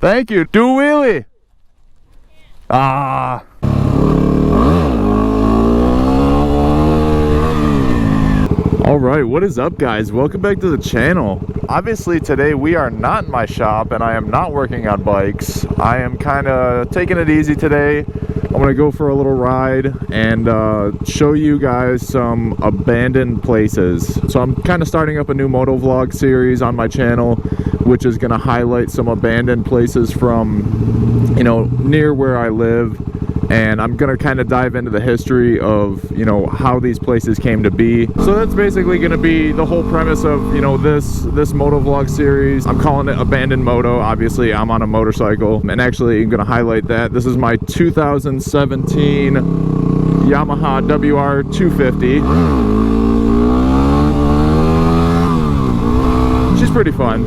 Thank you. Do a wheelie. Ah. Alright, what is up guys? Welcome back to the channel. Obviously today we are not in my shop and I am not working on bikes. I am kind of taking it easy today. I'm going to go for a little ride and show you guys some abandoned places. So I'm kind of starting up a new motovlog series on my channel, which is going to highlight some abandoned places from, you know, near where I live. And I'm gonna kind of dive into the history of, you know, how these places came to be. So that's basically gonna be the whole premise of, you know, this motovlog series. I'm calling it Abandoned Moto. Obviously, I'm on a motorcycle, and actually I'm gonna highlight that. This is my 2017 Yamaha WR250. She's pretty fun.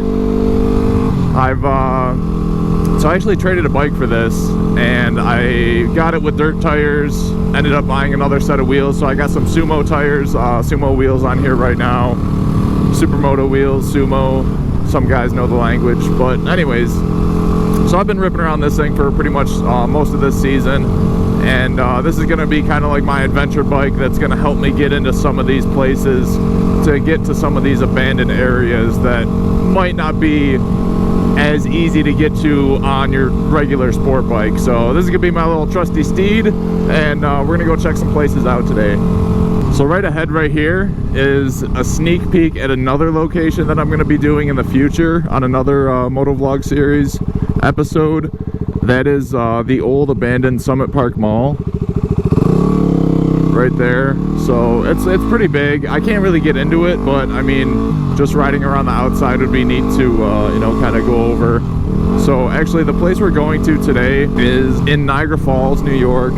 So I actually traded a bike for this, and I got it with dirt tires, ended up buying another set of wheels, so I got some Sumo tires, Sumo wheels on here right now, Supermoto wheels, Sumo, some guys know the language, but anyways, so I've been ripping around this thing for pretty much most of this season, and this is going to be kind of like my adventure bike that's going to help me get into some of these places, to get to some of these abandoned areas that might not be as easy to get to on your regular sport bike. So this is gonna be my little trusty steed, and we're gonna go check some places out today. So right ahead right here is a sneak peek at another location that I'm gonna be doing in the future on another motovlog series episode. That is the old abandoned Summit Park Mall right there. So it's pretty big. I can't really get into it, but I mean, just riding around the outside would be neat to you know, kind of go over. So actually the place we're going to today is in Niagara Falls, New York,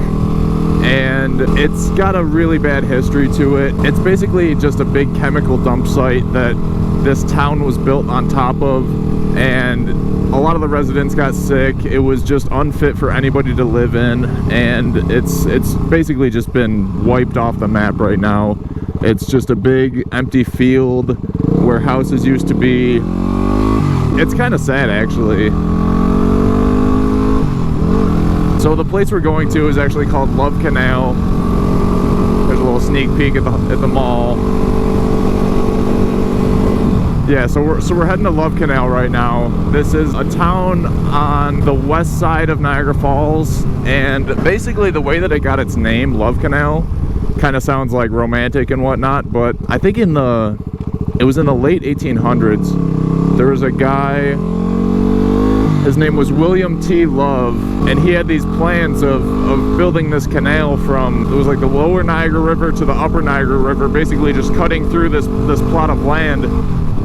and it's got a really bad history to it. It's basically just a big chemical dump site that this town was built on top of, and a lot of the residents got sick. It was just unfit for anybody to live in, and it's basically just been wiped off the map right now. It's just a big empty field where houses used to be. It's kind of sad actually. So the place we're going to is actually called Love Canal. There's a little sneak peek at the mall. Yeah, so we're heading to Love Canal right now. This is a town on the west side of Niagara Falls, and basically the way that it got its name, Love Canal, kind of sounds like romantic and whatnot, but I think it was in the late 1800s. There was a guy, his name was William T. Love, and he had these plans of building this canal from, it was like the lower Niagara River to the upper Niagara River, basically just cutting through this plot of land,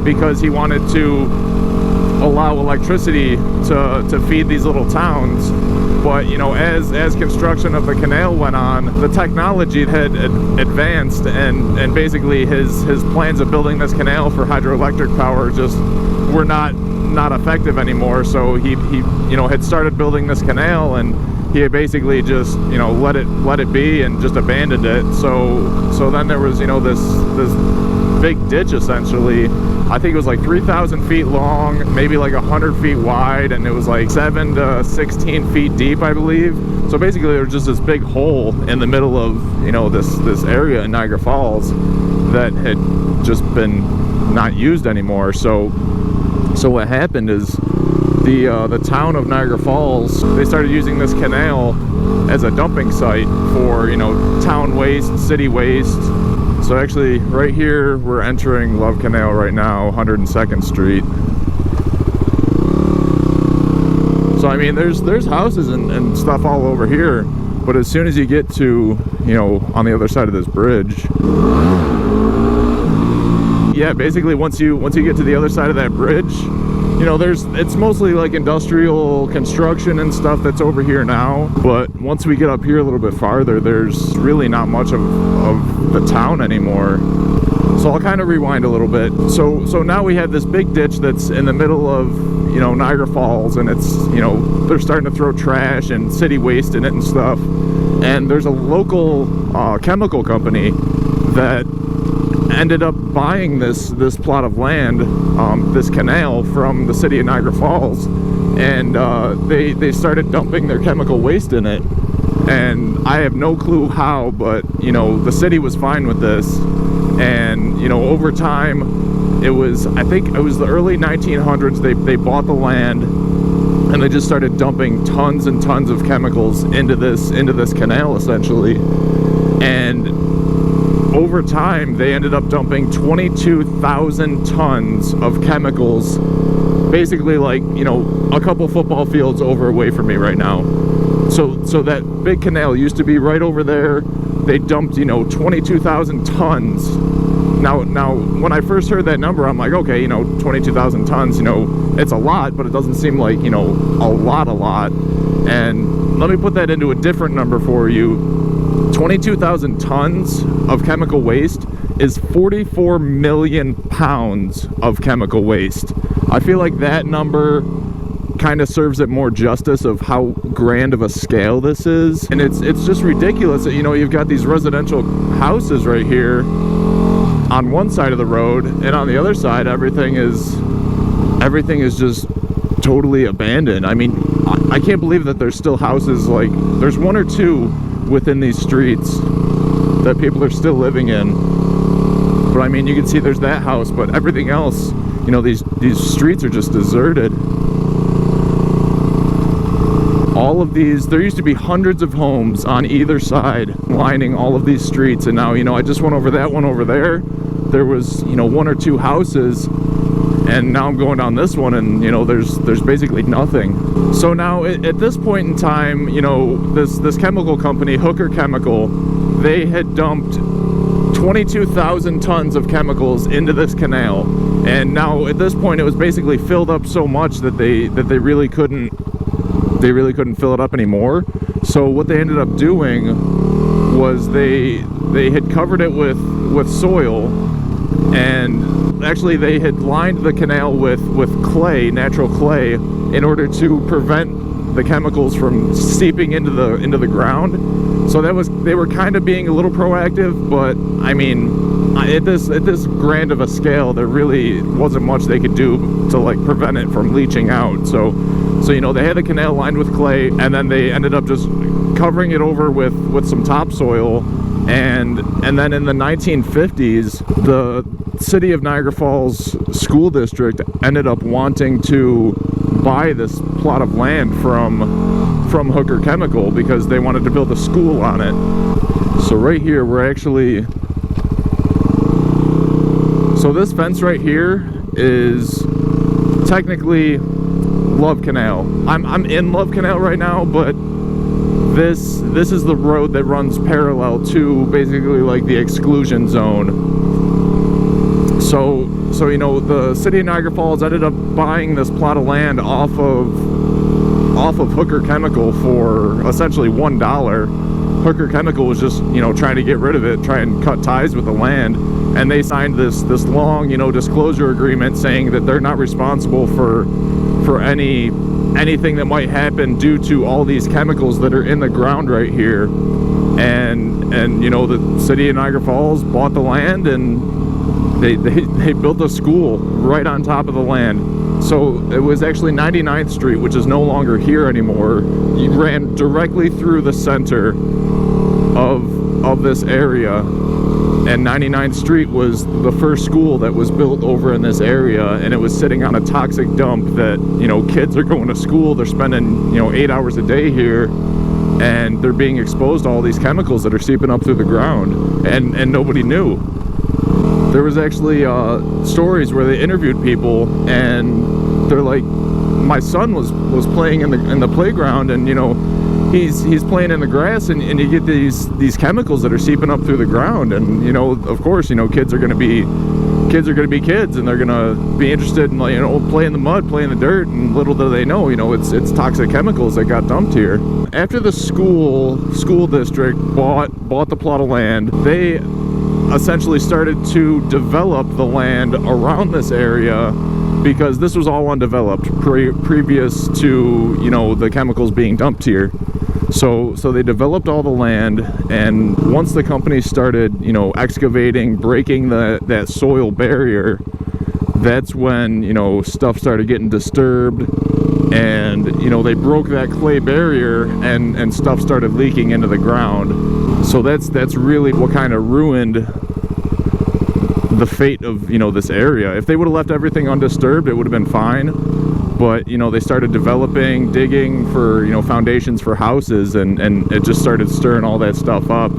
because he wanted to allow electricity to feed these little towns. But you know, as construction of the canal went on, the technology had advanced, and basically his plans of building this canal for hydroelectric power just were not effective anymore. So he you know, had started building this canal, and he had basically just, you know, let it be and just abandoned it. So then there was, you know, this big ditch essentially. I think it was like 3,000 feet long, maybe like 100 feet wide, and it was like 7 to 16 feet deep, I believe. So basically there was just this big hole in the middle of, you know, this area in Niagara Falls that had just been not used anymore. So what happened is the town of Niagara Falls, they started using this canal as a dumping site for, you know, town waste, city waste. So actually right here we're entering Love Canal right now, 102nd Street. So I mean, there's houses and stuff all over here, but as soon as you get to, you know, on the other side of this bridge, yeah, basically once you get to the other side of that bridge, you know, it's mostly like industrial construction and stuff that's over here now. But once we get up here a little bit farther, there's really not much of the town anymore. So I'll kind of rewind a little bit. So now we have this big ditch that's in the middle of, you know, Niagara Falls, and it's, you know, they're starting to throw trash and city waste in it and stuff. And there's a local chemical company that ended up buying this plot of land, this canal, from the city of Niagara Falls, and they started dumping their chemical waste in it. And I have no clue how, but you know, the city was fine with this. And you know, over time, I think it was the early 1900s, they bought the land, and they just started dumping tons and tons of chemicals into this canal, essentially. And over time, they ended up dumping 22,000 tons of chemicals, basically, like, you know, a couple football fields away from me right now. So that big canal used to be right over there. They dumped, you know, 22,000 tons. Now, when I first heard that number, I'm like, okay, you know, 22,000 tons, you know, it's a lot, but it doesn't seem like, you know, a lot. And let me put that into a different number for you. 22,000 tons of chemical waste is 44 million pounds of chemical waste. I feel like that number kind of serves it more justice of how grand of a scale this is. And it's just ridiculous that, you know, you've got these residential houses right here on one side of the road, and on the other side everything is just totally abandoned. I mean, I can't believe that there's still houses, like there's one or two within these streets that people are still living in. But I mean, you can see there's that house, but everything else, you know, these streets are just deserted. All of these, there used to be hundreds of homes on either side lining all of these streets, and now, you know, I just went over that one over there. There was, you know, one or two houses, and now I'm going down this one, and you know, there's basically nothing. So now at this point in time, you know, this chemical company, Hooker Chemical, they had dumped 22,000 tons of chemicals into this canal, and now at this point it was basically filled up so much that they really couldn't fill it up anymore. So what they ended up doing was they had covered it with soil, and actually they had lined the canal with clay, natural clay, in order to prevent the chemicals from seeping into the ground. So they were kind of being a little proactive, but I mean, at this grand of a scale, there really wasn't much they could do to like prevent it from leaching out. So you know, they had the canal lined with clay, and then they ended up just covering it over with some topsoil. And then in the 1950s, the city of Niagara Falls school district ended up wanting to buy this plot of land from Hooker Chemical because they wanted to build a school on it. So right here, we're actually, so this fence right here is technically Love Canal. I'm in Love Canal right now, but this is the road that runs parallel to basically like the exclusion zone. So you know, the city of Niagara Falls ended up buying this plot of land off of Hooker Chemical for essentially $1. Hooker Chemical was just, you know, trying to get rid of it, try and cut ties with the land, and they signed this long, you know, disclosure agreement saying that they're not responsible for anything that might happen due to all these chemicals that are in the ground right here. And you know, the city of Niagara Falls bought the land, and they built a school right on top of the land. So it was actually 99th Street, which is no longer here anymore. You ran directly through the center of this area, and 99th Street was the first school that was built over in this area, and it was sitting on a toxic dump that, you know, kids are going to school, they're spending, you know, 8 hours a day here, and they're being exposed to all these chemicals that are seeping up through the ground, and nobody knew. There was actually stories where they interviewed people, and they're like, my son was playing in the playground, and you know, he's playing in the grass, and you get these chemicals that are seeping up through the ground, and you know, of course, you know, kids are going to be kids, and they're going to be interested in, like, you know, play in the mud, play in the dirt, and little do they know, you know, it's toxic chemicals that got dumped here. After the school district bought the plot of land, they essentially started to develop the land around this area, because this was all undeveloped previous to, you know, the chemicals being dumped here. So they developed all the land, and once the company started, you know, excavating, breaking that soil barrier, that's when, you know, stuff started getting disturbed, and, you know, they broke that clay barrier, and stuff started leaking into the ground. So that's really what kind of ruined the fate of, you know, this area. If they would have left everything undisturbed, it would have been fine. But, you know, they started developing, digging for, you know, foundations for houses, and it just started stirring all that stuff up.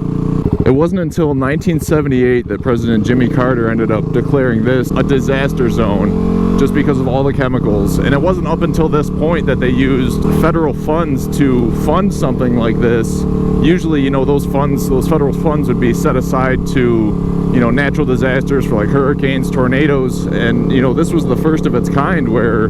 It wasn't until 1978 that President Jimmy Carter ended up declaring this a disaster zone, just because of all the chemicals. And it wasn't up until this point that they used federal funds to fund something like this. Usually, you know, those federal funds would be set aside to, you know, natural disasters for like hurricanes, tornadoes, and, you know, this was the first of its kind where,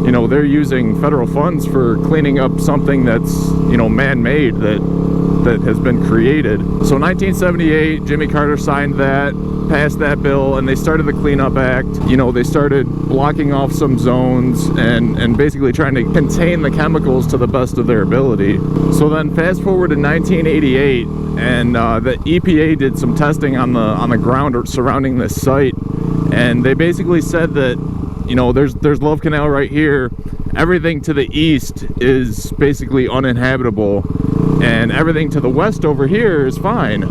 you know, they're using federal funds for cleaning up something that's, you know, man-made, that has been created. So 1978, Jimmy Carter signed that, passed that bill, and they started the Cleanup Act. You know, they started blocking off some zones and basically trying to contain the chemicals to the best of their ability. So then fast forward to 1988, and the EPA did some testing on the ground surrounding this site, and they basically said that, you know, there's Love Canal right here. Everything to the east is basically uninhabitable, and everything to the west over here is fine.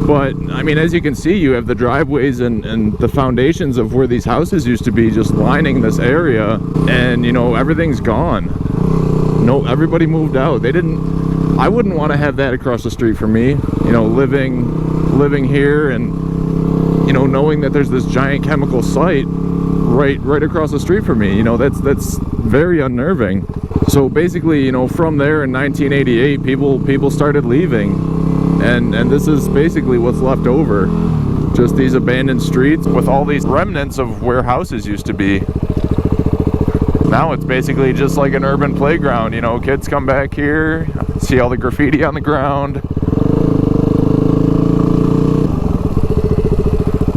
But I mean, as you can see, you have the driveways and the foundations of where these houses used to be just lining this area, and, you know, everything's gone. No, everybody moved out. I wouldn't want to have that across the street from me, you know, living here, and, you know, knowing that there's this giant chemical site right across the street from me. You know, that's very unnerving. So basically, you know, from there in 1988, people started leaving, and this is basically what's left over. Just these abandoned streets with all these remnants of where houses used to be. Now it's basically just like an urban playground. You know, kids come back here, see all the graffiti on the ground.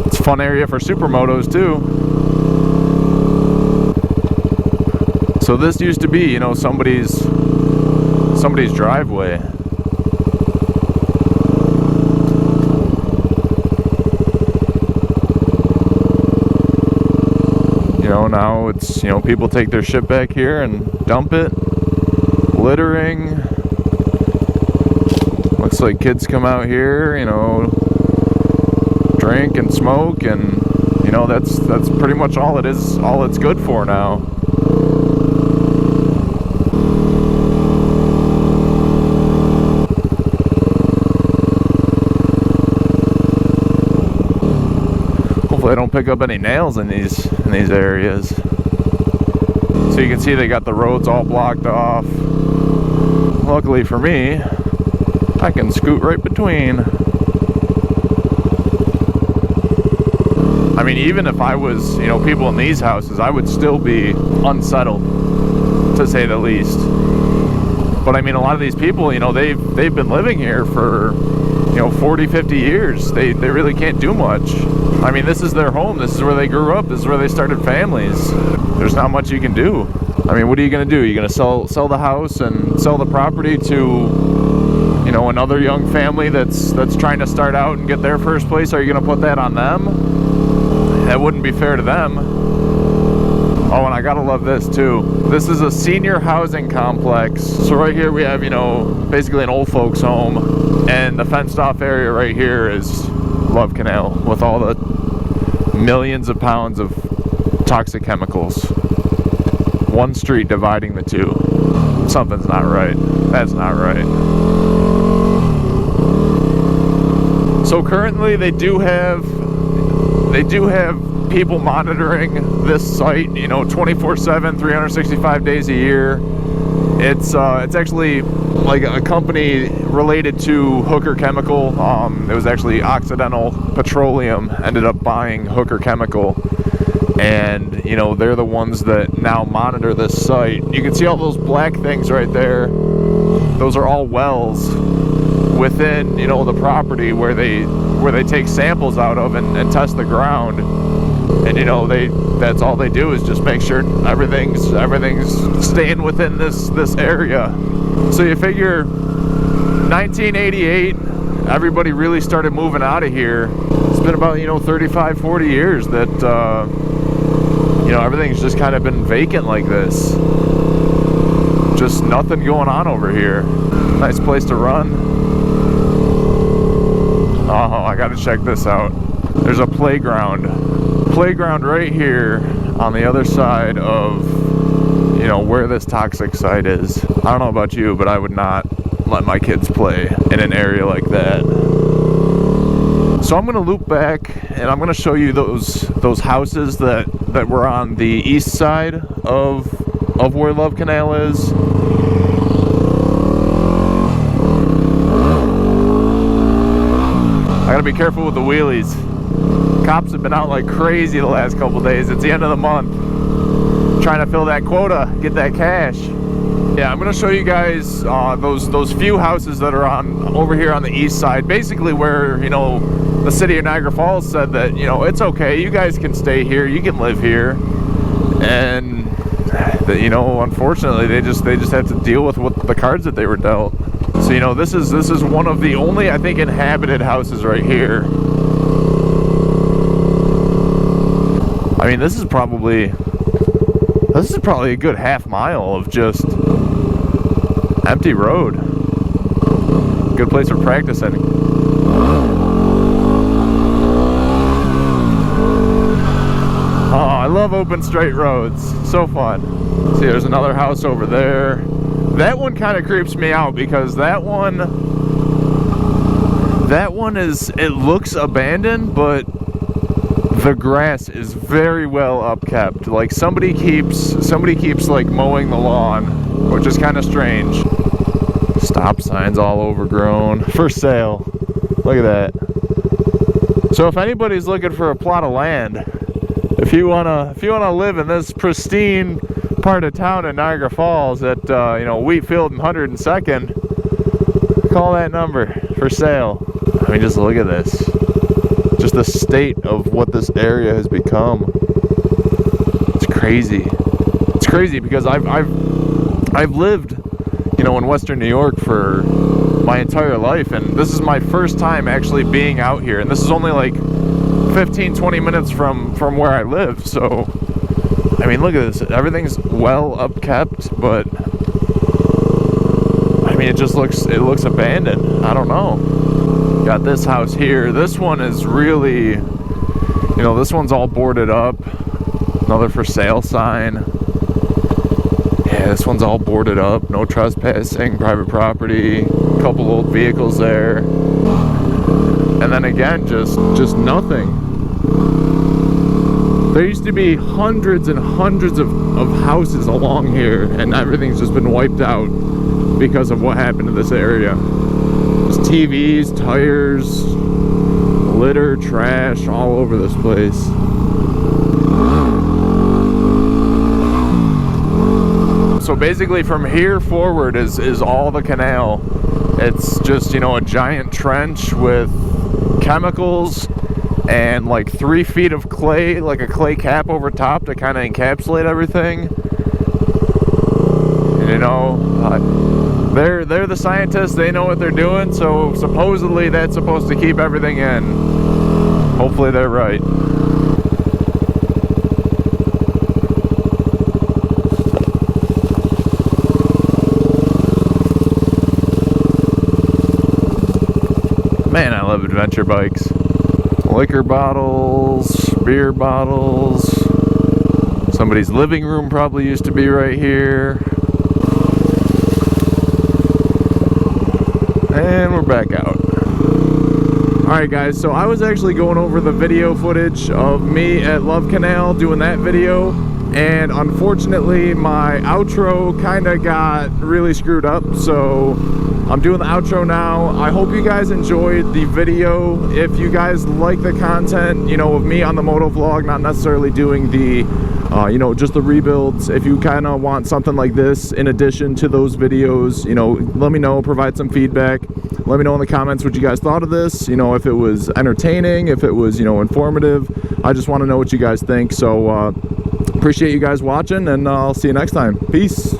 It's a fun area for supermotos too. So this used to be, you know, somebody's driveway. You know, now it's, you know, people take their shit back here and dump it. Littering. Looks like kids come out here, you know, drink and smoke, and, you know, that's pretty much all it is, all it's good for now. Hopefully I don't pick up any nails in these areas. So you can see they got the roads all blocked off. Luckily for me, I can scoot right between. I mean, even if I was, you know, people in these houses, I would still be unsettled, to say the least. But I mean, a lot of these people, you know, they've been living here for, you know, 40, 50 years. They really can't do much. I mean, this is their home. This is where they grew up. This is where they started families. There's not much you can do. I mean, what are you going to do? You're going to sell the house and sell the property to, you know, another young family that's trying to start out and get their first place? Are you going to put that on them? That wouldn't be fair to them. Oh, and I gotta love this too. This is a senior housing complex. So right here we have, you know, basically an old folks home, and the fenced off area right here is Love Canal with all the millions of pounds of toxic chemicals. One street dividing the two. Something's not right. That's not right. So currently they do have people monitoring this site, you know, 24/7, 365 days a year. It's actually like a company related to Hooker Chemical. It was actually Occidental Petroleum ended up buying Hooker Chemical, and, you know, they're the ones that now monitor this site. You can see all those black things right there. Those are all wells within, you know, the property where they take samples out of and test the ground. And, you know, that's all they do is just make sure everything's staying within this area. So you figure 1988, everybody really started moving out of here. It's been about, 35, 40 years that, everything's just kind of been vacant like this. Just nothing going on over here. Nice place to run. Oh, I gotta check this out. There's a playground right here on the other side of, where this toxic site is. I don't know about you, but I would not let my kids play in an area like that. So I'm gonna loop back and I'm gonna show you those houses that were on the east side of where Love Canal is. I gotta be careful with the wheelies. Cops have been out like crazy the last couple days. It's the end of the month. Trying to fill that quota, get that cash. Yeah, I'm gonna show you guys those few houses that are over here on the east side. Basically where, the city of Niagara Falls said that, it's okay, you guys can stay here, you can live here. And, unfortunately, they just have to deal with what the cards that they were dealt. So, this is one of the only, I think, inhabited houses right here. I mean, this is probably a good half mile of just empty road. Good place for practicing. Oh, I love open straight roads. So fun. See, there's another house over there. That one kind of creeps me out because that one it looks abandoned, but the grass is very well upkept. Like somebody keeps like mowing the lawn, which is kind of strange. Stop signs all overgrown. For sale. Look at that. So if anybody's looking for a plot of land, if you wanna live in this pristine part of town in Niagara Falls at Wheatfield and 102nd, call that number. For sale. I mean, just look at this. Just the state of what this area has become. It's crazy. It's crazy because I've lived, in Western New York for my entire life, and this is my first time actually being out here, and this is only like 15-20 minutes from where I live. So I mean, look at this. Everything's well upkept, but I mean, it looks abandoned. I don't know. Got this house here. This one is really, this one's all boarded up. Another for sale sign. Yeah, this one's all boarded up. No trespassing, private property. A couple old vehicles there. And then again, just nothing. There used to be hundreds and hundreds of houses along here, and everything's just been wiped out because of what happened to this area. Just TVs, tires, litter, trash, all over this place. So basically from here forward is all the canal. It's just, a giant trench with chemicals and like 3 feet of clay, like a clay cap over top to kind of encapsulate everything. They're the scientists, they know what they're doing, so supposedly that's supposed to keep everything in. Hopefully they're right. Man, I love adventure bikes. Liquor bottles, beer bottles. Somebody's living room probably used to be right here. And we're back out. Alright guys, so I was actually going over the video footage of me at Love Canal doing that video, and unfortunately my outro kind of got really screwed up, so I'm doing the outro now. I hope you guys enjoyed the video. If you guys like the content, of me on the motovlog, not necessarily doing the, just the rebuilds. If you kind of want something like this in addition to those videos, let me know, provide some feedback. Let me know in the comments what you guys thought of this, if it was entertaining, if it was, informative. I just want to know what you guys think. So, appreciate you guys watching, and I'll see you next time. Peace.